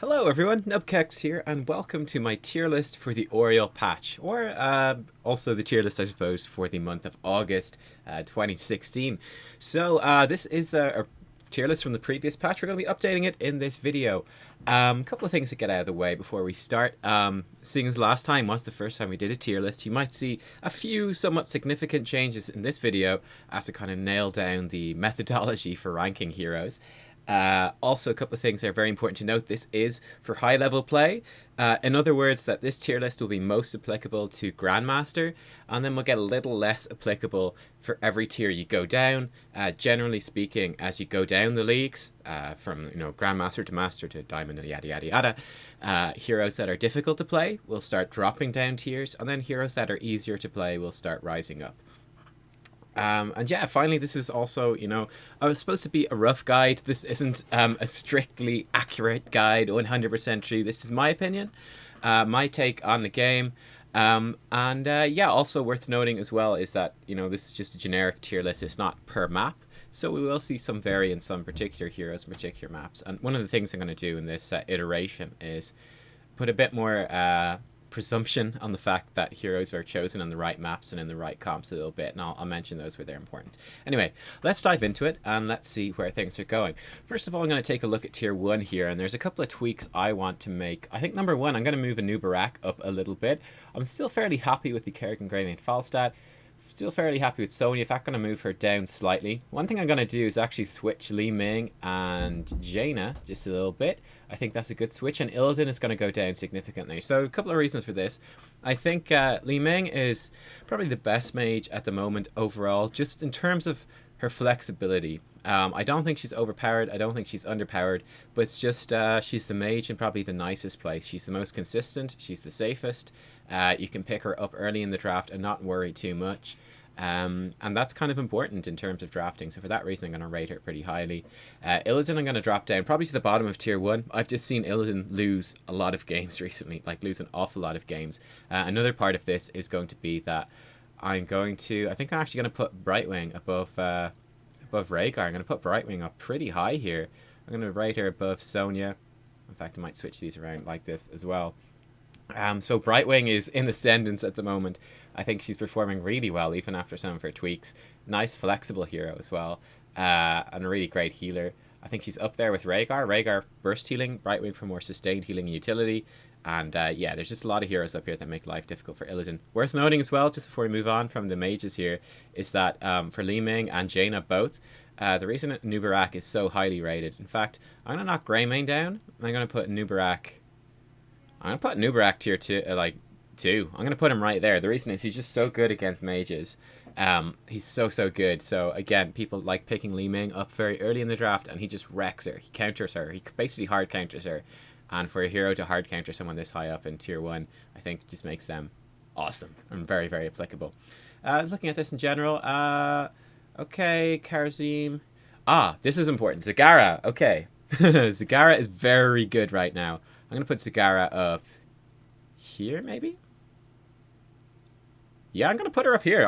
Hello everyone, Nubkeks here, and welcome to my tier list for the Auriel Patch, or also the tier list, I suppose, for the month of August 2016. This is a tier list from the previous patch. We're going to be updating it in this video. A couple of things to get out of the way before we start. Seeing as last time was the first time we did a tier list, you might see a few somewhat significant changes in this video as to kind of nail down the methodology for ranking heroes. Also, a couple of things that are very important to note. This is for high level play. In other words, that this tier list will be most applicable to Grandmaster, and then we'll get a little less applicable for every tier you go down. Generally speaking, as you go down the leagues, from Grandmaster to Master to Diamond and yada yada yada, heroes that are difficult to play will start dropping down tiers, and then heroes that are easier to play will start rising up. And yeah, finally, this is also, I was supposed to be a rough guide. This isn't a strictly accurate guide, 100% true. This is my opinion, my take on the game. Yeah, also worth noting as well is that, this is just a generic tier list. It's not per map. So we will see some variance on particular heroes, particular maps. And one of the things I'm going to do in this iteration is put a bit more presumption on the fact that heroes are chosen on the right maps and in the right comps a little bit, and I'll mention those where they're important. Anyway, let's dive into it and let's see where things are going. First of all, I'm going to take a look at tier 1 here, and there's a couple of tweaks I want to make. I think number 1, I'm going to move a Nubkeks up a little bit. I'm still fairly happy with the Kerrigan Greymane Falstad. Still fairly happy with Sonya. In fact, I'm going to move her down slightly. One thing I'm going to do is actually switch Li Ming and Jaina just a little bit. I think that's a good switch, and Illidan is going to go down significantly. So a couple of reasons for this. I think Li Ming is probably the best mage at the moment overall, just in terms of her flexibility. I don't think she's overpowered. I don't think she's underpowered, but it's just she's the mage in probably the nicest place. She's the most consistent. She's the safest. You can pick her up early in the draft and not worry too much. And that's kind of important in terms of drafting. So for that reason, I'm going to rate her pretty highly. Illidan, I'm going to drop down probably to the bottom of tier 1. I've just seen Illidan lose a lot of games recently, like lose an awful lot of games. Another part of this is going to be that I think I'm actually going to put Brightwing above Rhaegar. I'm going to put Brightwing up pretty high here. I'm going to rate her above Sonya. In fact, I might switch these around like this as well. So Brightwing is in ascendance at the moment. I think she's performing really well, even after some of her tweaks. Nice, flexible hero as well, and a really great healer. I think she's up there with Rhaegar. Rhaegar burst healing, Brightwing for more sustained healing and utility. And yeah, there's just a lot of heroes up here that make life difficult for Illidan. Worth noting as well, just before we move on from the mages here, is that for Li Ming and Jaina both, the reason Nubkeks is so highly rated. In fact, I'm going to knock Greymane down. I'm going to put Nubkeks tier 2, 2. I'm going to put him right there. The reason is he's just so good against mages. He's so good. So again, people like picking Li Ming up very early in the draft, and he just wrecks her. He counters her. He basically hard counters her. And for a hero to hard counter someone this high up in tier 1, I think just makes them awesome and very, very applicable. Looking at this in general, okay, Karazim. This is important. Zagara. Okay. Zagara is very good right now. I'm going to put Zagara up here, maybe? Yeah, I'm going to put her up here.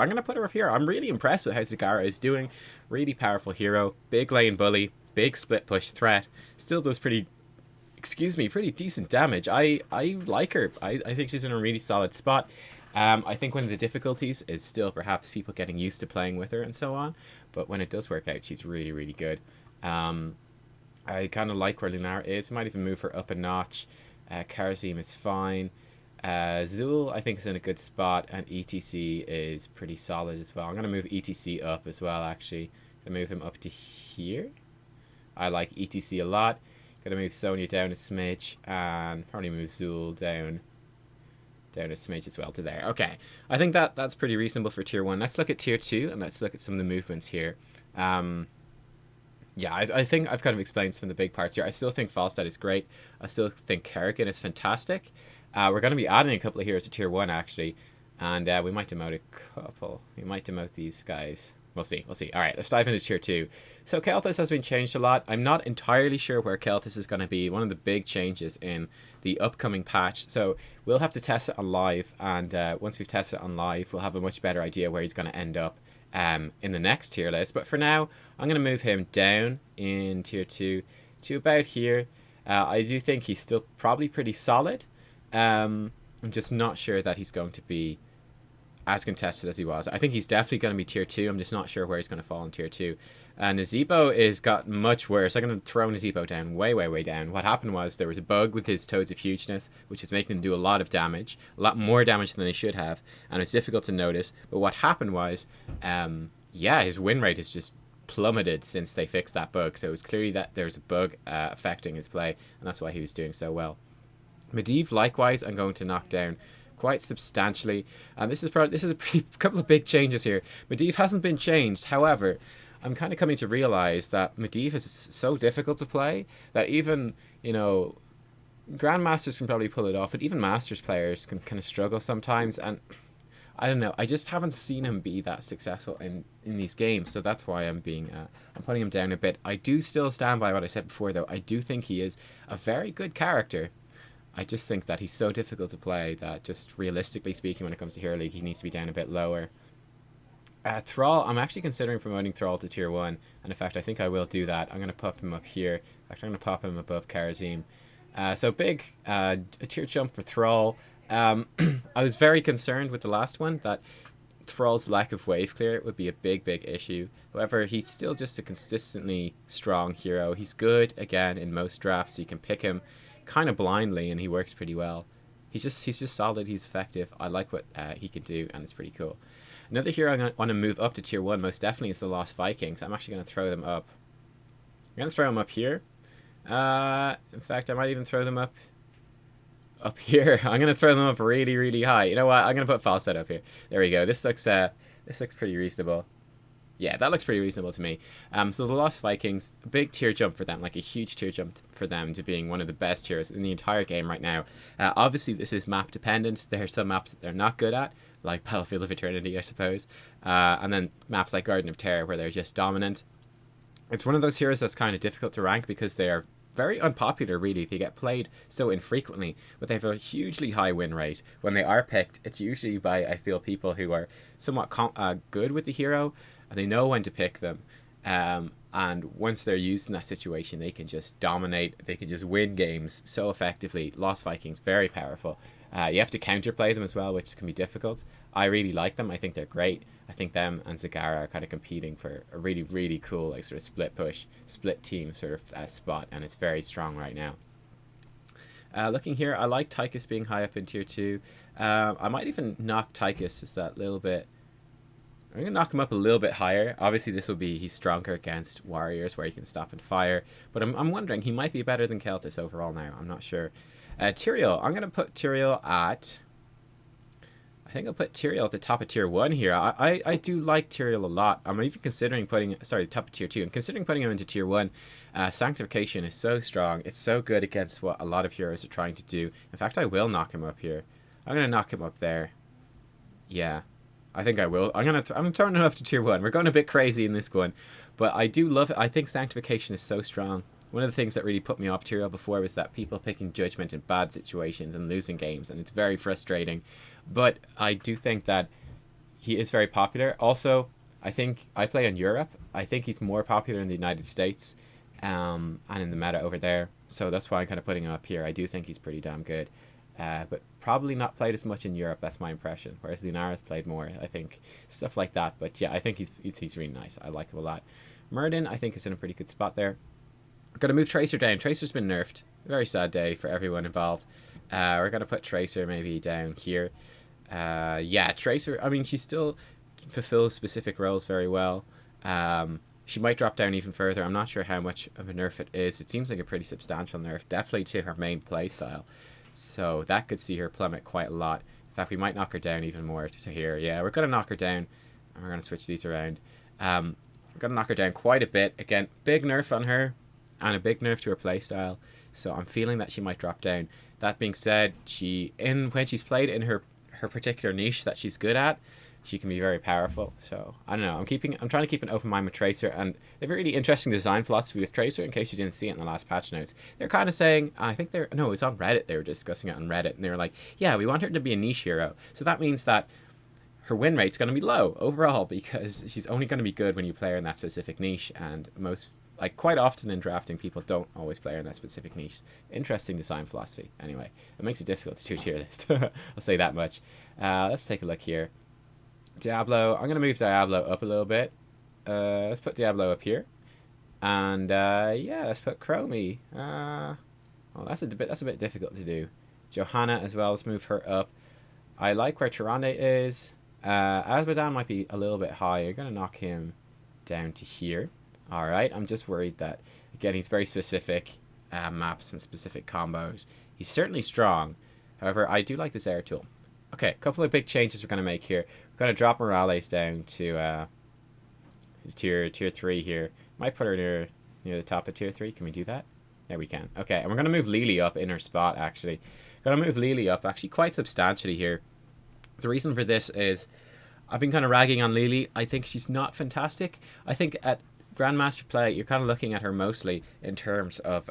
I'm really impressed with how Zagara is doing. Really powerful hero. Big lane bully. Big split push threat. Still does pretty decent damage. I like her. I think she's in a really solid spot. I think one of the difficulties is still perhaps people getting used to playing with her and so on. But when it does work out, she's really, really good. I kind of like where Lunara is. Might even move her up a notch. Karazim is fine. Zul, I think, is in a good spot. And ETC is pretty solid as well. I'm going to move ETC up as well, actually. I'm going to move him up to here. I like ETC a lot. Gonna move Sonya down a smidge, and probably move Zul down a smidge as well to there. Okay, I think that's pretty reasonable for tier 1. Let's look at tier 2, and let's look at some of the movements here. Yeah, I think I've kind of explained some of the big parts here. I still think Falstad is great. I still think Kerrigan is fantastic. We're going to be adding a couple of heroes to tier 1, actually, and we might demote a couple. We might demote these guys. We'll see. All right, let's dive into tier 2. So Kel'Thas has been changed a lot. I'm not entirely sure where Kel'Thas is going to be. One of the big changes in the upcoming patch. So we'll have to test it on live. And once we've tested it on live, we'll have a much better idea where he's going to end up in the next tier list. But for now, I'm going to move him down in tier 2 to about here. I do think he's still probably pretty solid. I'm just not sure that he's going to be as contested as he was. I think he's definitely going to be tier 2. I'm just not sure where he's going to fall in tier 2. Nazebo is got much worse. I'm going to throw Nazebo down way, way, way down. What happened was there was a bug with his Toads of Hugeness, which is making him do a lot of damage, a lot more damage than they should have, and it's difficult to notice. But what happened was, yeah, his win rate has just plummeted since they fixed that bug. So it was clearly that there's a bug affecting his play, and that's why he was doing so well. Medivh, likewise, I'm going to knock down quite substantially. This is a couple of big changes here. Medivh hasn't been changed. However, I'm kind of coming to realize that Medivh is so difficult to play that even, Grandmasters can probably pull it off, but even Masters players can kind of struggle sometimes. And I don't know, I just haven't seen him be that successful in these games. So that's why I'm putting him down a bit. I do still stand by what I said before, though. I do think he is a very good character. I just think that he's so difficult to play that, just realistically speaking, when it comes to Hero League, he needs to be down a bit lower. Thrall, I'm actually considering promoting Thrall to tier 1, and in fact I think I will do that. I'm going to pop him up here. In fact, I'm going to pop him above Karazim. So big, a tier jump for Thrall. I was very concerned with the last one that Thrall's lack of wave clear would be a big, big issue. However, he's still just a consistently strong hero. He's good, again, in most drafts, so you can pick him kind of blindly and he works pretty well. He's just solid, he's effective. I like what he can do, and it's pretty cool. Another hero I want to move up to tier 1 most definitely is the Lost Vikings. I'm actually going to throw them up. I'm going to throw them up here. In fact, I might even throw them up here. I'm going to throw them up really, really high. You know what? I'm going to put Falset up here. There we go. This looks pretty reasonable. Yeah, that looks pretty reasonable to me. So the Lost Vikings, a big tier jump for them, like a huge tier jump for them to being one of the best heroes in the entire game right now. Obviously, this is map dependent. There are some maps that they're not good at, like Battlefield of Eternity, I suppose. And then maps like Garden of Terror, where they're just dominant. It's one of those heroes that's kind of difficult to rank because they are very unpopular, really. They get played so infrequently, but they have a hugely high win rate. When they are picked, it's usually by, I feel, people who are somewhat good with the hero. They know when to pick them, and once they're used in that situation, they can just dominate. They can just win games so effectively. Lost Vikings, very powerful. You have to counterplay them as well, which can be difficult. I really like them. I think they're great. I think them and Zagara are kind of competing for a really, really cool, like, sort of split push, split team sort of spot, and it's very strong right now. Looking here, I like Tychus being high up in tier 2. I might even knock Tychus just that little bit. I'm going to knock him up a little bit higher. Obviously, he's stronger against warriors where he can stop and fire. But I'm wondering, he might be better than Keltis overall now. I'm not sure. Tyrael, I'm going to put Tyrael at... I think I'll put Tyrael at the top of tier 1 here. I do like Tyrael a lot. I'm even considering putting... Sorry, top of tier 2. I'm considering putting him into tier 1. Sanctification is so strong. It's so good against what a lot of heroes are trying to do. In fact, I will knock him up here. I'm going to knock him up there. Yeah. I think I will. I'm turning it up to tier 1. We're going a bit crazy in this one, but I do love it. I think Sanctification is so strong. One of the things that really put me off Tyrael before was that people picking Judgment in bad situations and losing games, and it's very frustrating. But I do think that he is very popular. Also, I think I play in Europe. I think he's more popular in the United States, and in the meta over there. So that's why I'm kind of putting him up here. I do think he's pretty damn good. But probably not played as much in Europe. That's my impression. Whereas Lunara's played more, I think, stuff like that. But yeah, I think he's really nice. I like him a lot. Murden, I think, is in a pretty good spot there. Got to move Tracer down. Tracer's been nerfed. Very sad day for everyone involved. We're gonna put Tracer maybe down here. Yeah, Tracer. I mean, she still fulfills specific roles very well. She might drop down even further. I'm not sure how much of a nerf it is. It seems like a pretty substantial nerf, definitely to her main playstyle. So that could see her plummet quite a lot. In fact, we might knock her down even more to here. Yeah, we're going to knock her down. And we're going to switch these around. We're going to knock her down quite a bit. Again, big nerf on her. And a big nerf to her playstyle. So I'm feeling that she might drop down. That being said, when she's played in her particular niche that she's good at, she can be very powerful. So I don't know. I'm trying to keep an open mind with Tracer, and they have a really interesting design philosophy with Tracer. In case you didn't see it in the last patch notes, they're kind of saying, it's on Reddit. They were discussing it on Reddit, and they were like, yeah, we want her to be a niche hero. So that means that her win rate's going to be low overall because she's only going to be good when you play her in that specific niche, and most like quite often in drafting, people don't always play in that specific niche. Interesting design philosophy. Anyway, it makes it difficult to do a tier list. I'll say that much. Let's take a look here. Diablo. I'm gonna move Diablo up a little bit. Let's put Diablo up here, and yeah, let's put Chromie. Well, that's a bit difficult to do. Johanna as well. Let's move her up. I like where Tyrande is. Azmodan might be a little bit high. You're gonna knock him down to here. All right. I'm just worried that again he's very specific maps and specific combos. He's certainly strong. However, I do like this air tool. Okay, a couple of big changes we're gonna make here. We're gonna drop Morales down to his tier 3 here. Might put her near the top of tier 3. Can we do that? Yeah, we can. Okay, and we're gonna move Lily up in her spot actually. Gonna move Lily up actually quite substantially here. The reason for this is I've been kind of ragging on Lily. I think she's not fantastic. I think at Grandmaster play, you're kind of looking at her mostly in terms of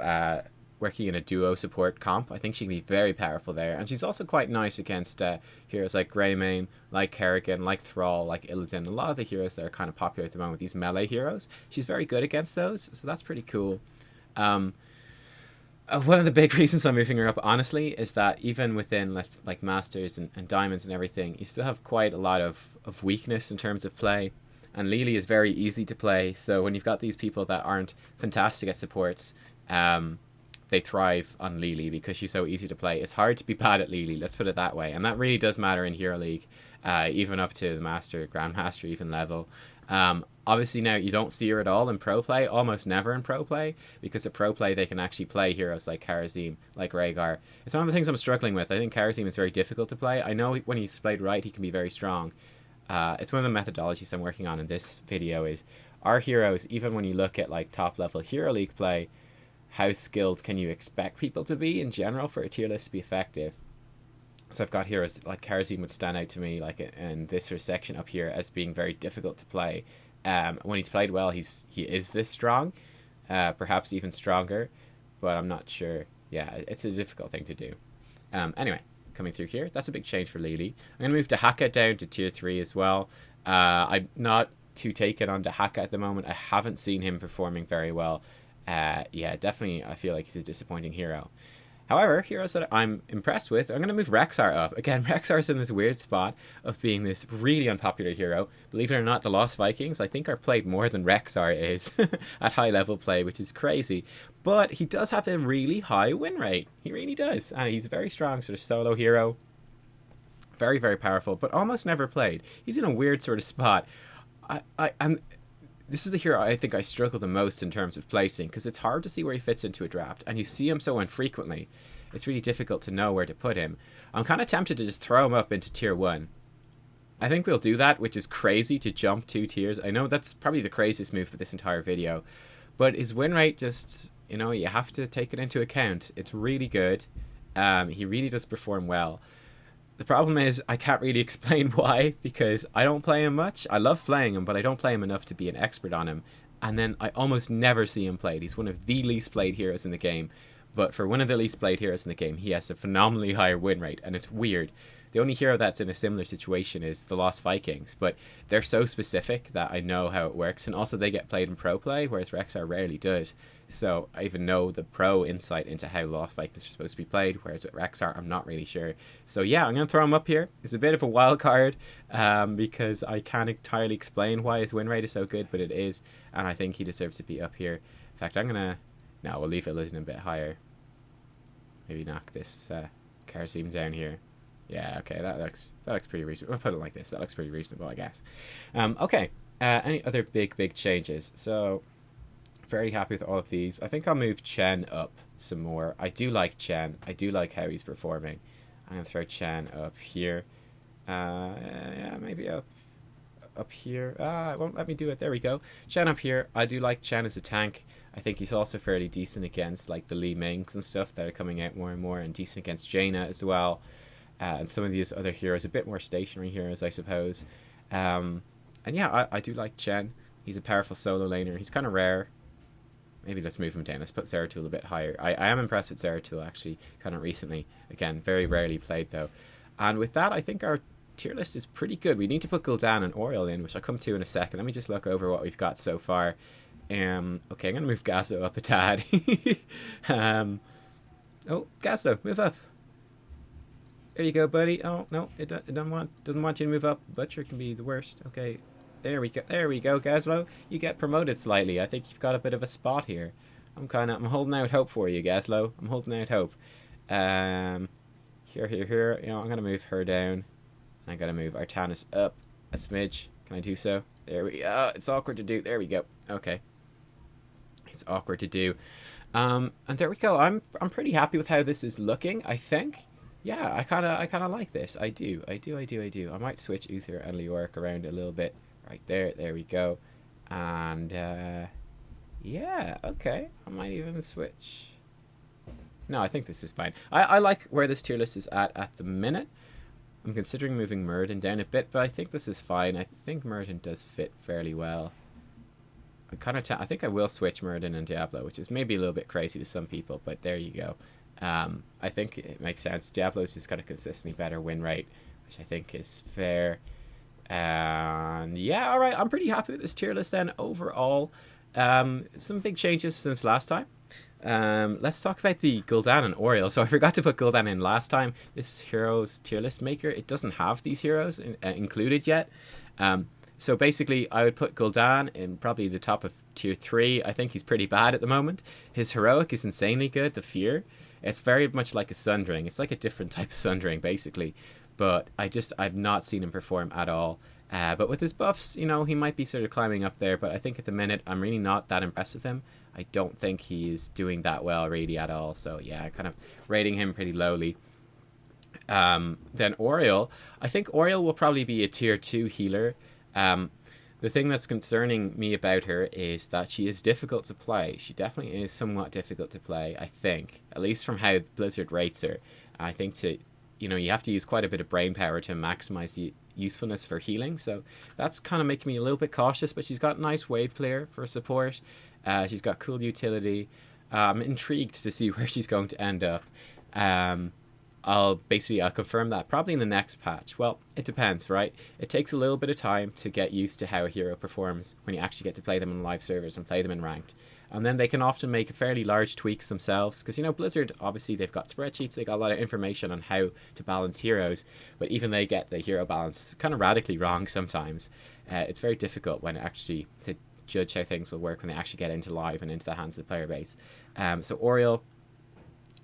working in a duo support comp. I think she can be very powerful there. And she's also quite nice against heroes like Greymane, like Kerrigan, like Thrall, like Illidan. A lot of the heroes that are kind of popular at the moment, these melee heroes. She's very good against those, so that's pretty cool. One of the big reasons I'm moving her up, honestly, is that even within like Masters and Diamonds and everything, you still have quite a lot of weakness in terms of play. And Lily is very easy to play, so when you've got these people that aren't fantastic at supports, they thrive on Lily because she's so easy to play. It's hard to be bad at Lily, let's put it that way. And that really does matter in Hero League, even up to the Master, Grandmaster even level. Obviously now you don't see her at all in pro play, almost never in pro play, because at pro play they can actually play heroes like Kharazim, like Rhaegar. It's one of the things I'm struggling with. I think Kharazim is very difficult to play. I know when he's played right he can be very strong. It's one of the methodologies I'm working on in this video is our heroes, even when you look at like top level Hero League play, how skilled can you expect people to be in general for a tier list to be effective? So I've got heroes like Kharazim would stand out to me like in this sort of section up here as being very difficult to play. When he's played well, he is this strong, perhaps even stronger, but I'm not sure. Yeah, it's a difficult thing to do. Anyway, coming through here, that's a big change for Lily. I'm gonna move Dahaka down to tier 3 as well. I'm not too taken on Dahaka at the moment. I haven't seen him performing very well. Yeah, definitely I feel like he's a disappointing hero. However, heroes that I'm impressed with, I'm going to move Rexxar up. Again, Rexxar's in this weird spot of being this really unpopular hero. Believe it or not, the Lost Vikings, I think, are played more than Rexxar is at high level play, which is crazy. But he does have a really high win rate. He really does. And he's a very strong sort of solo hero. Very, very powerful, but almost never played. He's in a weird sort of spot. And this is the hero I think I struggle the most in terms of placing, because it's hard to see where he fits into a draft, and you see him so infrequently. It's really difficult to know where to put him. I'm kind of tempted to just throw him up into tier 1. I think we'll do that, which is crazy to jump 2 tiers. I know that's probably the craziest move for this entire video, but his win rate just, you know, you have to take it into account. It's really good. He really does perform well. The problem is I can't really explain why, because I don't play him much. I love playing him, but I don't play him enough to be an expert on him. And then I almost never see him played. He's one of the least played heroes in the game. But for one of the least played heroes in the game, he has a phenomenally higher win rate. And it's weird. The only hero that's in a similar situation is the Lost Vikings. But they're so specific that I know how it works. And also they get played in pro play, whereas Rexxar rarely does. So I even know the pro insight into how Lost Vikings are supposed to be played, whereas with Rexxar, I'm not really sure. So yeah, I'm going to throw him up here. It's a bit of a wild card because I can't entirely explain why his win rate is so good, but it is. And I think he deserves to be up here. In fact, I'm going to... No, we'll leave Illusion a bit higher. Maybe knock this Kharazim down here. Yeah, okay, that looks pretty reasonable. I'll put it like this. That looks pretty reasonable, I guess. Okay, any other big changes? So... very happy with all of these. I think I'll move Chen up some more. I do like Chen. I do like how he's performing. I'm going to throw Chen up here. Yeah, maybe up here. It won't let me do it. There we go. Chen up here. I do like Chen as a tank. I think he's also fairly decent against like the Li Mings and stuff that are coming out more and more, and decent against Jaina as well. And some of these other heroes, a bit more stationary heroes, I suppose. And yeah, I do like Chen. He's a powerful solo laner. He's kind of rare. Maybe let's move him down. Let's put Zeratul a bit higher. I am impressed with Zeratul, actually, kind of recently. Again, very rarely played, though. And with that, I think our tier list is pretty good. We need to put Gul'dan and Auriel in, which I'll come to in a second. Let me just look over what we've got so far. Okay, I'm gonna move Gasso up a tad. Oh, Gasso, move up. There you go, buddy. Oh no, it doesn't want you to move up. Butcher can be the worst. Okay, there we go. There we go, Gaslow. You get promoted slightly. I think you've got a bit of a spot here. I'm holding out hope for you, Gaslow. I'm holding out hope. Um, here. You know, I'm gonna move her down. I gotta move Artanis up a smidge. Can I do so? There we go. It's awkward to do. There we go. Okay. It's awkward to do. And there we go. I'm pretty happy with how this is looking, I think. Yeah, I kinda like this. I do. I might switch Uther and Leoric around a little bit. Right there. There we go. And yeah, okay. I might even switch. No, I think this is fine. I like where this tier list is at the minute. I'm considering moving Murden down a bit, but I think this is fine. I think Murden does fit fairly well. I think I will switch Murden and Diablo, which is maybe a little bit crazy to some people, but there you go. I think it makes sense. Diablo's just got a consistently better win rate, which I think is fair. And yeah, all right. I'm pretty happy with this tier list then overall. Some big changes since last time. Let's talk about the Gul'dan and Auriel. So I forgot to put Gul'dan in last time. This heroes tier list maker, it doesn't have these heroes included yet. So basically, I would put Gul'dan in probably the top of tier 3. I think he's pretty bad at the moment. His heroic is insanely good. The Fear, it's very much like a Sundering. It's like a different type of Sundering, basically. But I've not seen him perform at all. But with his buffs, you know, he might be sort of climbing up there. But I think at the minute, I'm really not that impressed with him. I don't think he's doing that well really at all. So yeah, kind of rating him pretty lowly. Then Auriel, I think Auriel will probably be a tier 2 healer. The thing that's concerning me about her is that she is difficult to play. She definitely is somewhat difficult to play, I think, at least from how Blizzard rates her. I think you have to use quite a bit of brain power to maximize the usefulness for healing. So that's kind of making me a little bit cautious, but she's got nice wave clear for support. She's got cool utility. I'm intrigued to see where she's going to end up. I'll confirm that probably in the next patch. Well, it depends, right? It takes a little bit of time to get used to how a hero performs when you actually get to play them on live servers and play them in ranked. And then they can often make fairly large tweaks themselves because, you know, Blizzard, obviously they've got spreadsheets, they got a lot of information on how to balance heroes, but even they get the hero balance kind of radically wrong sometimes. It's very difficult when actually to judge how things will work when they actually get into live and into the hands of the player base. So Auriel,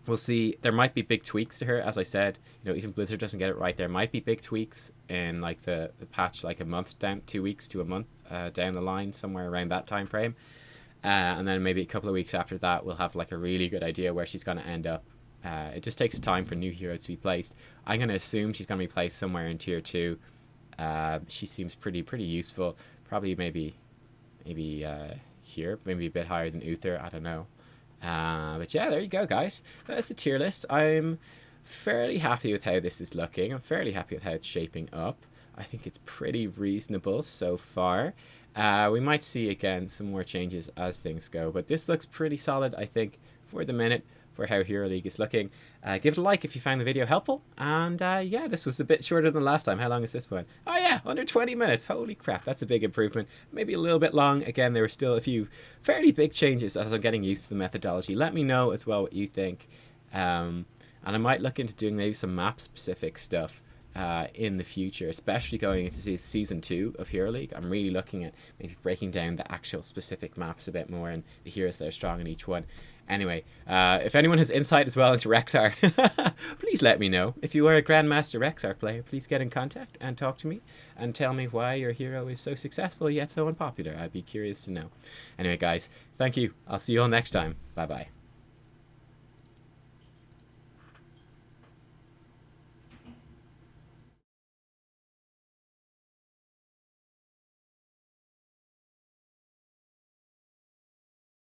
we'll see. There might be big tweaks to her, as I said. You know, even Blizzard doesn't get it right. There might be big tweaks in like the patch, like a month down, 2 weeks to a month down the line, somewhere around that time frame. And then maybe a couple of weeks after that, we'll have like a really good idea where she's going to end up. It just takes time for new heroes to be placed. I'm going to assume she's going to be placed somewhere in tier 2. She seems pretty useful. Probably maybe here, maybe a bit higher than Uther. I don't know. But yeah, there you go, guys. That's the tier list. I'm fairly happy with how this is looking. I'm fairly happy with how it's shaping up. I think it's pretty reasonable so far. We might see, again, some more changes as things go. But this looks pretty solid, I think, for the minute, for how Hero League is looking. Give it a like if you found the video helpful. And yeah, this was a bit shorter than last time. How long is this one? Oh yeah, under 20 minutes. Holy crap, that's a big improvement. Maybe a little bit long. Again, there were still a few fairly big changes as I'm getting used to the methodology. Let me know as well what you think. And I might look into doing maybe some map-specific stuff in the future, especially going into season 2 of Hero League. I'm really looking at maybe breaking down the actual specific maps a bit more and the heroes that are strong in each one. Anyway, if anyone has insight as well into Rexar, please let me know. If you are a Grandmaster Rexar player, please get in contact and talk to me and tell me why your hero is so successful yet so unpopular. I'd be curious to know. Anyway, guys, thank you. I'll see you all next time. Bye-bye.